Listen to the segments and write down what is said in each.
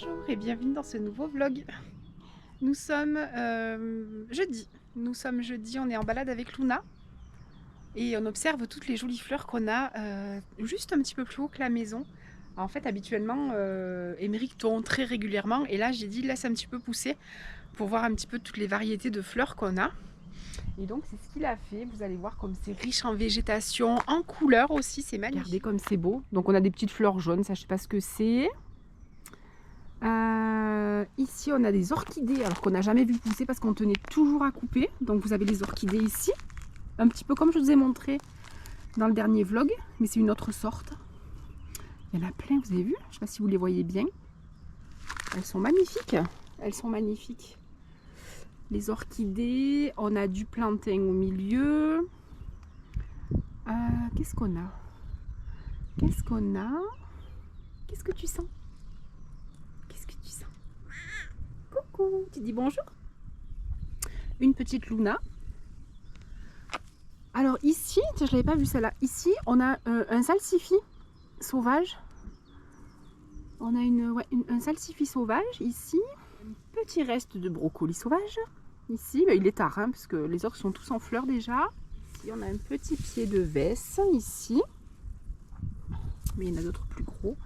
Bonjour et bienvenue dans ce nouveau vlog. Nous sommes jeudi. On est en balade avec Luna et on observe toutes les jolies fleurs qu'on a juste un petit peu plus haut que la maison. En fait, habituellement, Émeric tond très régulièrement et là j'ai dit laisse un petit peu pousser pour voir un petit peu toutes les variétés de fleurs qu'on a. Et donc c'est ce qu'il a fait. Vous allez voir comme c'est riche en végétation, en couleurs aussi, c'est magnifique. Regardez comme c'est beau. Donc on a des petites fleurs jaunes, ça je sais pas ce que c'est. Ici on a des orchidées alors qu'on n'a jamais vu pousser parce qu'on tenait toujours à couper. Donc vous avez les orchidées ici, un petit peu comme je vous ai montré dans le dernier vlog, mais c'est une autre sorte. Il y en a plein, vous avez vu? Je ne sais pas si vous les voyez bien. Elles sont magnifiques. Elles sont magnifiques. Les orchidées, on a du plantain au milieu. Qu'est-ce qu'on a? Qu'est-ce qu'on a? Qu'est-ce que tu sens? Qu'est-ce que tu sens? Coucou, tu dis bonjour? Une petite Luna. Alors ici, je ne l'avais pas vu celle-là. Ici, on a un salsifis sauvage. On a un salsifis sauvage ici. Un petit reste de brocoli sauvage. Ici, il est tard, hein, parce que les autres sont tous en fleurs déjà. Ici, on a un petit pied de vesse ici. Mais il y en a d'autres plus gros.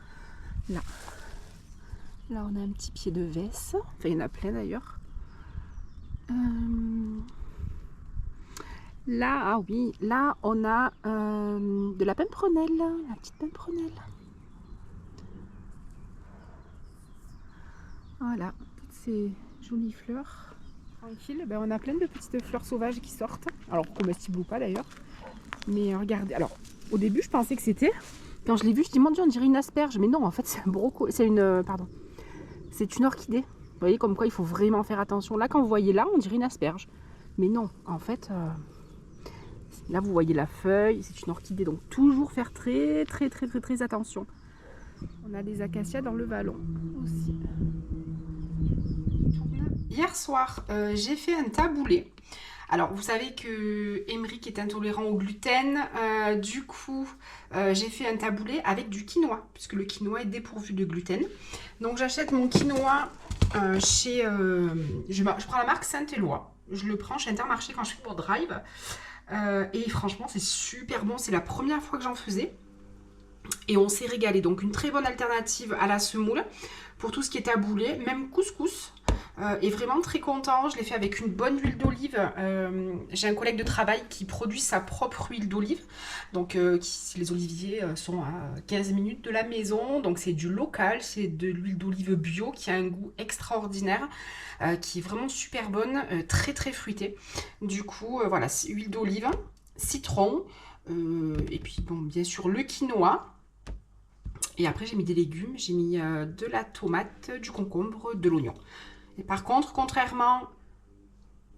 Là. Là, on a un petit pied de vesse. Enfin, il y en a plein d'ailleurs. Là, ah oui, là, on a de la pimprenelle, la petite pimprenelle. Voilà, toutes ces jolies fleurs. Tranquille, ben on a plein de petites fleurs sauvages qui sortent. Alors, comestibles ou pas d'ailleurs. Mais regardez, alors, au début, je pensais que c'était... Quand je l'ai vu, je dis, mon Dieu, on dirait une asperge. Mais non, en fait, c'est un brocoli. C'est une... pardon. C'est une orchidée. Vous voyez, comme quoi, il faut vraiment faire attention. Là, quand vous voyez là, on dirait une asperge. Mais non, en fait... Là, vous voyez la feuille, c'est une orchidée, donc toujours faire très attention. On a des acacias dans le vallon aussi. Hier soir, j'ai fait un taboulé. Alors, vous savez que Émeric est intolérant au gluten. Du coup, j'ai fait un taboulé avec du quinoa, puisque le quinoa est dépourvu de gluten. Donc, j'achète mon quinoa chez... je prends la marque Saint-Éloi. Je le prends chez Intermarché quand je fais mon drive. Et franchement, c'est super bon. C'est la première fois que j'en faisais. Et on s'est régalé. Donc, une très bonne alternative à la semoule pour tout ce qui est taboulé. Même couscous. Et vraiment très content. Je l'ai fait avec une bonne huile d'olive. J'ai un collègue de travail qui produit sa propre huile d'olive. Donc, les oliviers sont à 15 minutes de la maison. Donc, c'est du local. C'est de l'huile d'olive bio qui a un goût extraordinaire. Qui est vraiment super bonne. Très fruitée. Du coup, voilà, huile d'olive, citron. Et puis, bon, bien sûr, le quinoa. Et après, j'ai mis des légumes. J'ai mis de la tomate, du concombre, de l'oignon. Et par contre, contrairement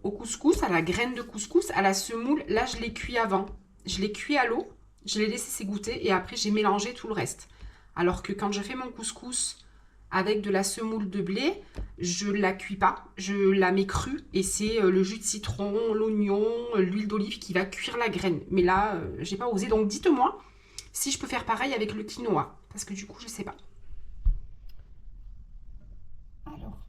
au couscous, à la graine de couscous, à la semoule, là, je l'ai cuit avant. Je l'ai cuit à l'eau, je l'ai laissé s'égoutter et après, j'ai mélangé tout le reste. Alors que quand je fais mon couscous avec de la semoule de blé, je ne la cuis pas, je la mets crue et c'est le jus de citron, l'oignon, l'huile d'olive qui va cuire la graine. Mais là, j'ai pas osé. Donc, dites-moi si je peux faire pareil avec le quinoa, parce que du coup, je sais pas. Alors,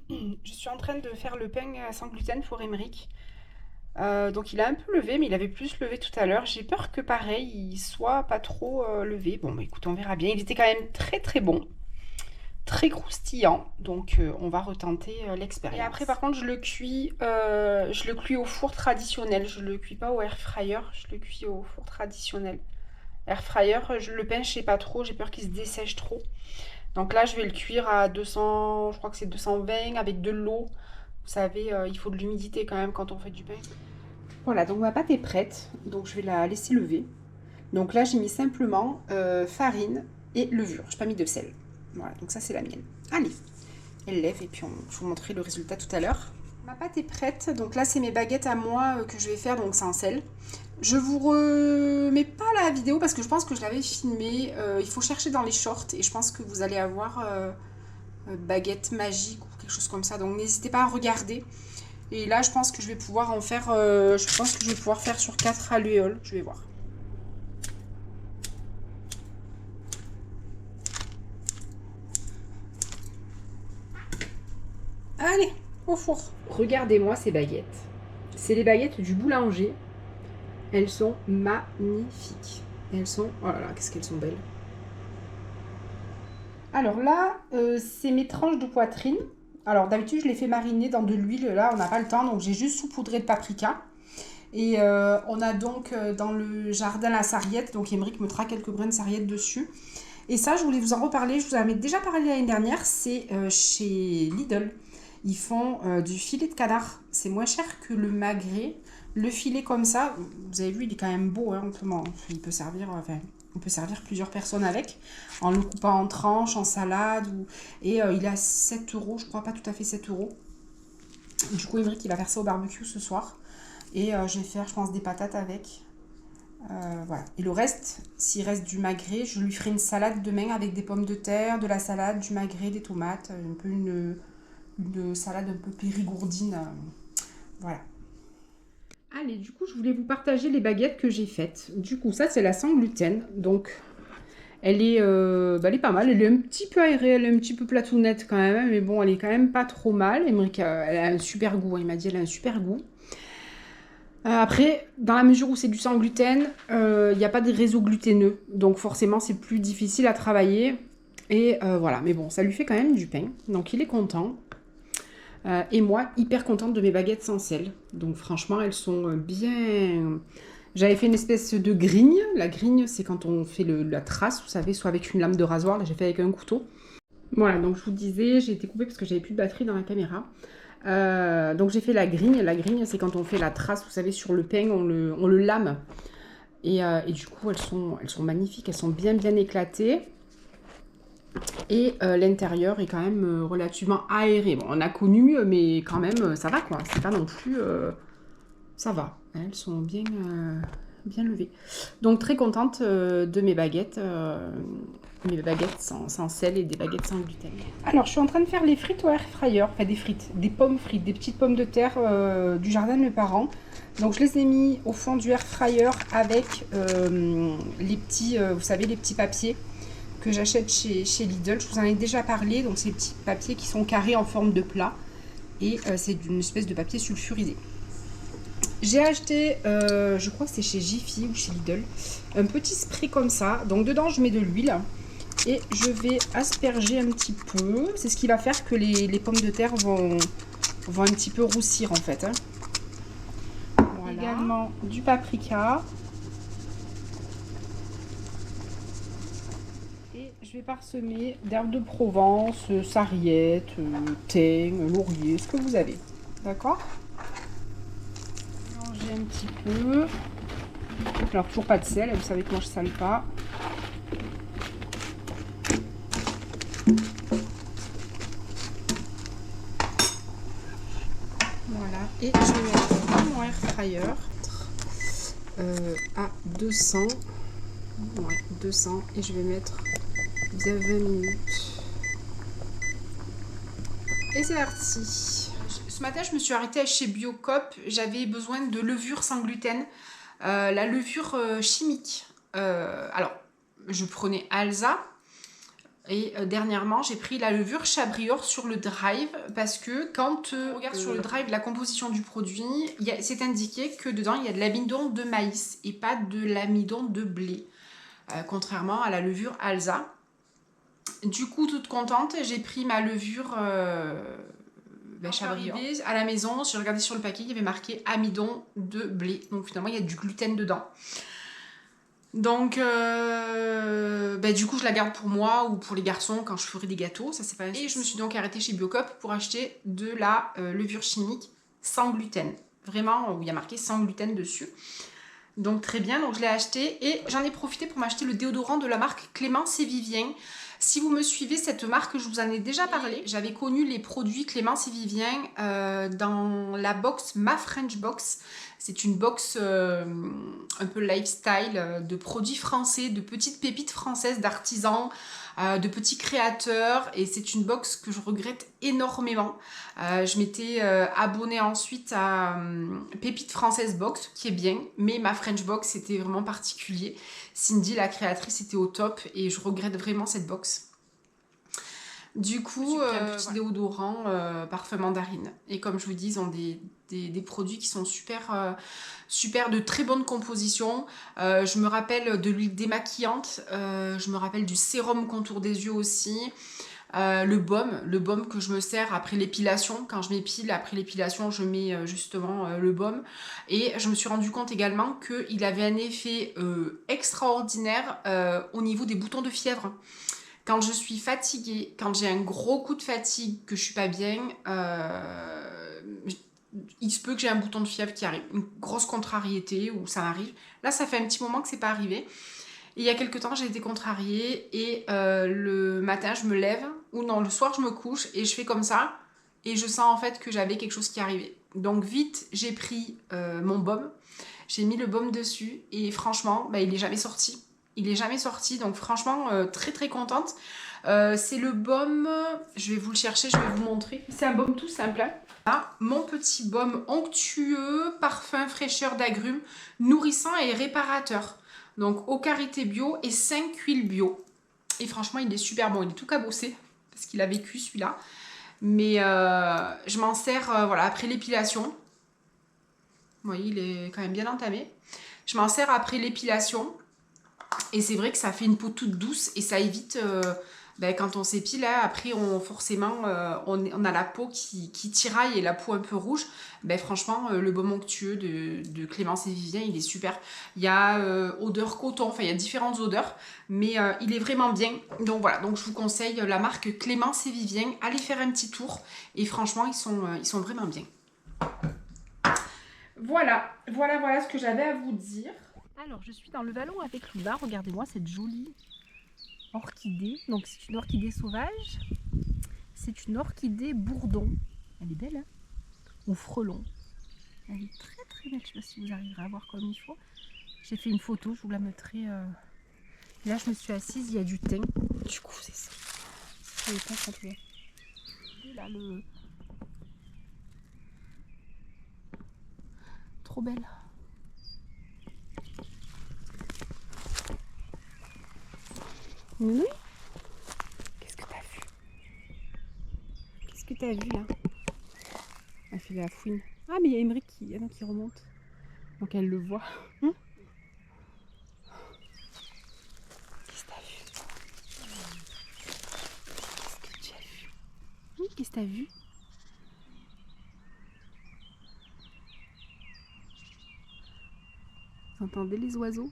je suis en train de faire le pain sans gluten pour Émeric. Donc il a un peu levé, mais il avait plus levé tout à l'heure. J'ai peur que pareil, il soit pas trop levé. Bon, bah, écoute, on verra bien. Il était quand même très bon, très croustillant. Donc on va retenter l'expérience. Et après, par contre, je le cuis au four traditionnel. Je le cuis pas au air fryer, je le cuis au four traditionnel. Air fryer, le pain, je sais pas trop. J'ai peur qu'il se dessèche trop. Donc là, je vais le cuire à 200, je crois que c'est 220 avec de l'eau. Vous savez, il faut de l'humidité quand même quand on fait du pain. Voilà, donc ma pâte est prête. Donc je vais la laisser lever. Donc là, j'ai mis simplement farine et levure. Je n'ai pas mis de sel. Voilà, donc ça, c'est la mienne. Allez, elle lève et puis je vous montrerai le résultat tout à l'heure. Ma pâte est prête. Donc là, c'est mes baguettes à moi que je vais faire, donc sans sel. Je vous remets pas la vidéo parce que je pense que je l'avais filmée. Il faut chercher dans les shorts et je pense que vous allez avoir baguette magique ou quelque chose comme ça. Donc n'hésitez pas à regarder. Et là, je pense que je vais pouvoir en faire. Je pense que je vais pouvoir faire sur 4 alvéoles. Je vais voir. Allez, au four. Regardez-moi ces baguettes. C'est les baguettes du boulanger. Elles sont magnifiques. Elles sont... Oh là là, qu'est-ce qu'elles sont belles. Alors là, c'est mes tranches de poitrine. Alors d'habitude, je les fais mariner dans de l'huile. Là, on n'a pas le temps, donc j'ai juste saupoudré de paprika. Et on a donc dans le jardin la sarriette. Donc Émeric mettra quelques brins de sarriette dessus. Et ça, je voulais vous en reparler. Je vous en avais déjà parlé l'année dernière. C'est chez Lidl. Ils font du filet de canard. C'est moins cher que le magret. Le filet comme ça, vous avez vu, il est quand même beau. Hein, il peut servir, enfin, on peut servir plusieurs personnes avec. En le coupant en tranches, en salade. Et il est à 7 euros, je crois, pas tout à fait 7 euros. Du coup, Émeric, il va faire ça au barbecue ce soir. Et je vais faire, je pense, des patates avec. Voilà. Et le reste, s'il reste du magret, je lui ferai une salade demain avec des pommes de terre, de la salade, du magret, des tomates, un peu une salade un peu périgourdine. Voilà. Allez, du coup, je voulais vous partager les baguettes que j'ai faites. Du coup, ça, c'est la sans gluten. Donc, elle est pas mal. Elle est un petit peu aérée, elle est un petit peu platounette quand même. Mais bon, elle est quand même pas trop mal. Émeric, elle a un super goût. Il m'a dit, elle a un super goût. Après, dans la mesure où c'est du sans gluten, il n'y a pas de réseau gluténeux. Donc forcément, c'est plus difficile à travailler. Et voilà, mais bon, ça lui fait quand même du pain. Donc il est content. Et moi, hyper contente de mes baguettes sans sel. Donc franchement, elles sont bien... J'avais fait une espèce de grigne. La grigne, c'est quand on fait la trace, vous savez, soit avec une lame de rasoir. Là, j'ai fait avec un couteau. Voilà, donc je vous disais, j'ai été coupée parce que j'avais plus de batterie dans la caméra. Donc j'ai fait la grigne. La grigne, c'est quand on fait la trace, vous savez, sur le pain, on le lame. Et du coup, elles sont magnifiques. Elles sont bien éclatées. Et l'intérieur est quand même relativement aéré. Bon, on a connu mieux, mais quand même, ça va quoi. C'est pas non plus... ça va. Elles sont bien levées. Donc très contente de mes baguettes. Mes baguettes sans sel et des baguettes sans gluten. Alors, je suis en train de faire les frites au air fryer. Enfin, des pommes frites, des petites pommes de terre du jardin de mes parents. Donc, je les ai mis au fond du air fryer avec les petits, vous savez, les petits papiers que j'achète chez Lidl. Je vous en ai déjà parlé. Donc, ces petits papiers qui sont carrés en forme de plat. Et c'est une espèce de papier sulfurisé. J'ai acheté, je crois que c'est chez Jiffy ou chez Lidl, un petit spray comme ça. Donc, dedans, je mets de l'huile. Et je vais asperger un petit peu. C'est ce qui va faire que les pommes de terre vont un petit peu roussir en fait. Hein. Voilà. Également du paprika. Et je vais parsemer d'herbes de Provence, sarriette, thym, laurier, ce que vous avez. D'accord? Mélanger un petit peu. Alors toujours pas de sel, vous savez que moi je sale pas. Voilà, et je vais mettre dans mon air fryer à 200. Ouais, 200. Et je vais mettre bien 20 minutes. Et c'est parti. Ce matin, je me suis arrêtée chez Biocop. J'avais besoin de levure sans gluten. La levure chimique. Alors, je prenais Alza. Et dernièrement, j'ai pris la levure Chabrior sur le drive parce que quand on regarde sur le drive la composition du produit, c'est indiqué que dedans il y a de l'amidon de maïs et pas de l'amidon de blé, contrairement à la levure Alza. Du coup, toute contente, j'ai pris ma levure Chabrior. À la maison, j'ai regardé sur le paquet, il y avait marqué amidon de blé. Donc finalement, il y a du gluten dedans. Donc, du coup, je la garde pour moi ou pour les garçons quand je ferai des gâteaux. Ça, c'est pas... Et je me suis donc arrêtée chez Biocop pour acheter de la levure chimique sans gluten. Vraiment, où il y a marqué sans gluten dessus. Donc, très bien. Donc, je l'ai acheté et j'en ai profité pour m'acheter le déodorant de la marque Clémence et Vivien. Si vous me suivez, cette marque, je vous en ai déjà parlé. J'avais connu les produits Clémence et Vivien dans la box Ma French Box. C'est une box un peu lifestyle de produits français, de petites pépites françaises, d'artisans, de petits créateurs. Et c'est une box que je regrette énormément. Je m'étais abonnée ensuite à Pépite Française Box, qui est bien. Mais Ma French Box, c'était vraiment particulier. Cindy, la créatrice, était au top et je regrette vraiment cette box. Du coup, un petit déodorant parfum mandarine. Et comme je vous dis, ils ont des produits qui sont super, super de très bonne composition. Je me rappelle de l'huile démaquillante. Je me rappelle du sérum contour des yeux aussi. Le baume que je me sers après l'épilation. Quand je m'épile, après l'épilation, je mets justement le baume. Et je me suis rendu compte également qu'il avait un effet extraordinaire au niveau des boutons de fièvre. Quand je suis fatiguée, quand j'ai un gros coup de fatigue, que je suis pas bien, il se peut que j'ai un bouton de fièvre qui arrive. Une grosse contrariété où ça m'arrive. Là, ça fait un petit moment que c'est pas arrivé. Et il y a quelques temps, j'ai été contrariée et le matin, je me lève, ou non, le soir, je me couche et je fais comme ça. Et je sens en fait que j'avais quelque chose qui arrivait. Donc vite, j'ai pris mon baume, j'ai mis le baume dessus et franchement, bah, il n'est jamais sorti. Il est jamais sorti, donc franchement, très très contente. C'est le baume, je vais vous le chercher, je vais vous montrer. C'est un baume tout simple. Hein. Là, mon petit baume onctueux, parfum, fraîcheur d'agrumes, nourrissant et réparateur. Donc au karité bio et 5 huiles bio. Et franchement, il est super bon. Il est tout cabossé parce qu'il a vécu celui-là. Mais je m'en sers voilà, après l'épilation. Vous voyez, il est quand même bien entamé. Je m'en sers après l'épilation. Et c'est vrai que ça fait une peau toute douce et ça évite, quand on s'épile, hein, après forcément on a la peau qui tiraille et la peau un peu rouge. Franchement, le baume onctueux de Clémence et Vivien, il est super. Il y a odeur coton, enfin il y a différentes odeurs, mais il est vraiment bien. Donc voilà, donc je vous conseille la marque Clémence et Vivien. Allez faire un petit tour et franchement, ils sont vraiment bien. Voilà ce que j'avais à vous dire. Alors, je suis dans le vallon avec Luna. Regardez-moi cette jolie orchidée. Donc, c'est une orchidée sauvage. C'est une orchidée bourdon. Elle est belle, hein? Ou frelon. Elle est très très belle. Je ne sais pas si vous arriverez à voir comme il faut. J'ai fait une photo, je vous la mettrai. Et là, je me suis assise, il y a du thym. Du coup, c'est ça. C'est le thym complet. Et là, trop belle. Oui. Qu'est-ce que t'as vu? Qu'est-ce que t'as vu là? Elle fait la fouine. Ah mais il y a Emmerich qui remonte. Donc elle le voit. Qu'est-ce que t'as vu? Qu'est-ce que tu as vu? Oui, qu'est-ce que t'as vu? Vous entendez les oiseaux?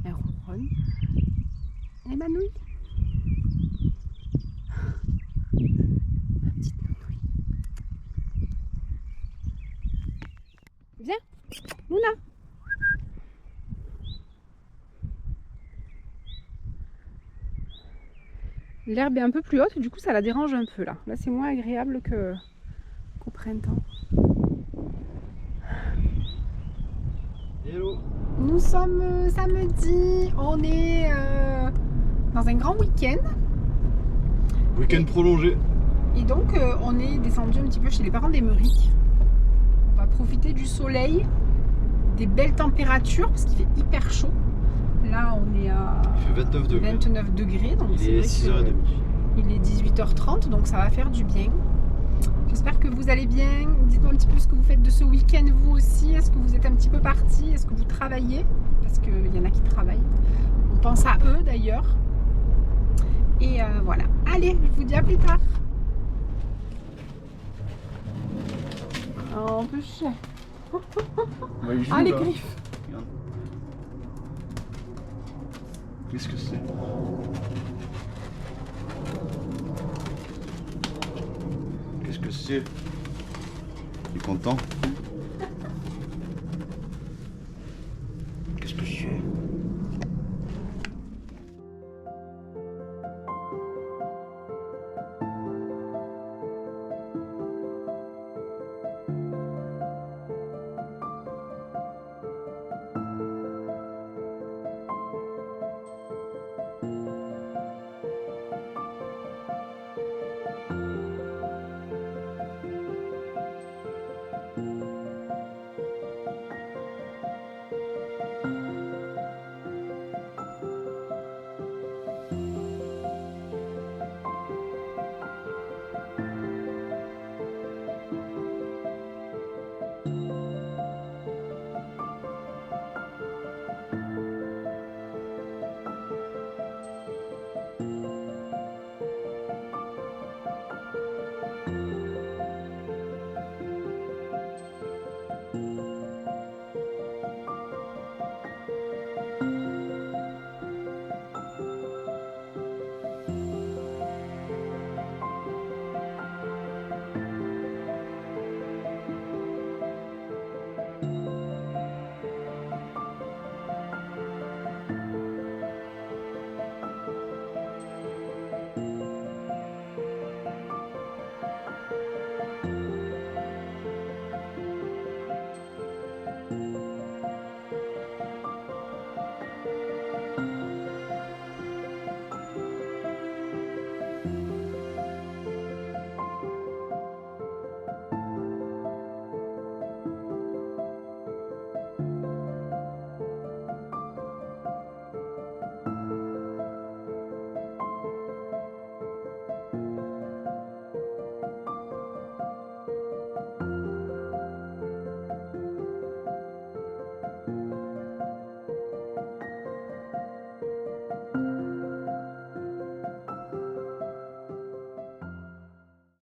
Elle ronronne. Elle émanouille. Ma petite nounouille. Viens, Luna. L'herbe est un peu plus haute, du coup ça la dérange un peu là. Là c'est moins agréable qu'au printemps. Hello. Nous sommes samedi, on est dans un grand week-end. Week-end prolongé. Et donc on est descendu un petit peu chez les parents d'Emmerich. On va profiter du soleil, des belles températures parce qu'il fait hyper chaud. Là on est à Il fait 29 degrés. Donc Il est 6h30. Il est 18h30 donc ça va faire du bien. J'espère que vous allez bien. Dites-moi un petit peu ce que vous faites de ce week-end vous aussi. Est-ce que vous êtes un petit peu partis? Est-ce que vous travaillez? Parce qu'il y en a qui travaillent. On pense à eux d'ailleurs. Et voilà. Allez, je vous dis à plus tard. Oh, un peu cher. Ah, les griffes. Regarde. Qu'est-ce que c'est? Qu'est-ce que c'est? Il est content?